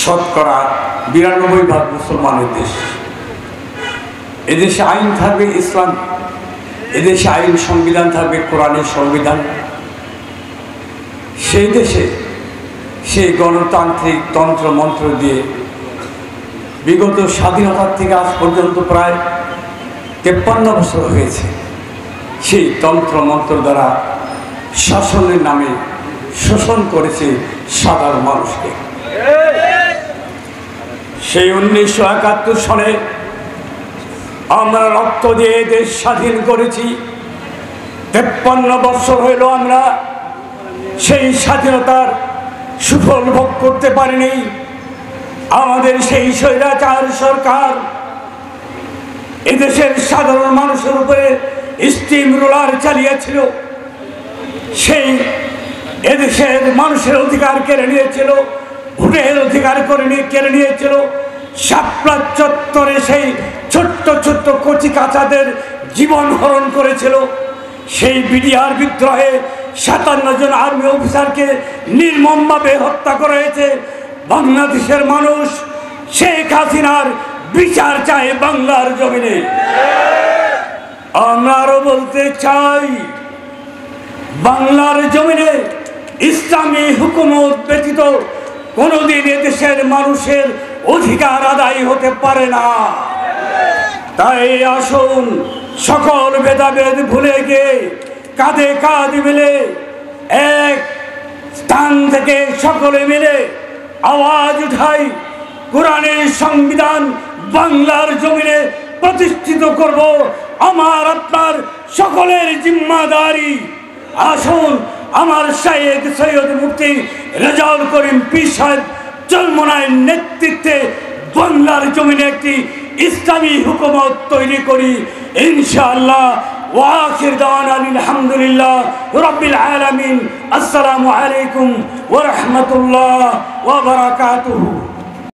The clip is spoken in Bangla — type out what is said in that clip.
শতকরা 92% মুসলমানের দেশ। এদেশে আইন থাকবে ইসলাম, এদেশে আইন সংবিধান থাকবে কোরআনের সংবিধান। সেই দেশে সেই গণতান্ত্রিক তন্ত্রমন্ত্র দিয়ে বিগত স্বাধীনতার থেকে আজ পর্যন্ত প্রায় 53 বছর হয়েছে সেই তন্ত্রমন্ত্র দ্বারা শাসনের নামে শোষণ করেছে সাধারণ মানুষকে। সেই 1971 সালে আমরা রক্ত দিয়ে দেশ স্বাধীন করেছি। 53 বছর হইল আমরা সেই স্বাধীনতার সুফল ভোগ করতে পারিনি। আমাদের সেই স্বৈরাচার সরকার এদেশের সাধারণ মানুষের উপরে স্টিম রোলার চালিয়েছিল। সেই এদেশের মানুষের অধিকার কেড়ে নিয়েছিল, ভোটের অধিকার কেড়ে নিয়েছিল। শাপলা চত্বরে সেই ছোট্ট ছোট্ট কচি কাচাদের জীবন হরণ করেছিল। সেই বিডিআর বিদ্রোহে 57 জন আর্মি অফিসারকে নির্মমভাবে হত্যা করা হয়েছে। বাংলাদেশের মানুষ শেখ হাসিনার বিচার চায় বাংলার জমিনে। আমরা আরো বলতে চাই, বাংলার জমিনে ইসলামী হুকুমত ব্যতীত কোনোদিন এদেশের মানুষের অধিকার আদায় হতে পারে না। তাই আসুন সকল ভেদাভেদ ভুলে গিয়ে কাঁধে কাঁধ মিলে এক স্থান থেকে সকলে মিলে আওয়াজ উঠাই, কোরআনের সংবিধান বাংলার জমিনে প্রতিষ্ঠিত করব আমার আপনার সকলের জিম্মাদারি। আসুন আমার শাইখ সৈয়দ মুফতি রেজাউল করিম পীর সাহেব চরমোনাইয়ের নেতৃত্বে বাংলার জমিনে একটি ইসলামী হুকুমত তৈরি করি ইনশাআল্লাহ। ওয়া আখির দাওয়ানা আলহামদুলিল্লাহ রাব্বিল আলামিন। আসসালামু আলাইকুম ওয়া রাহমাতুল্লাহ ওয়া বারাকাতুহু।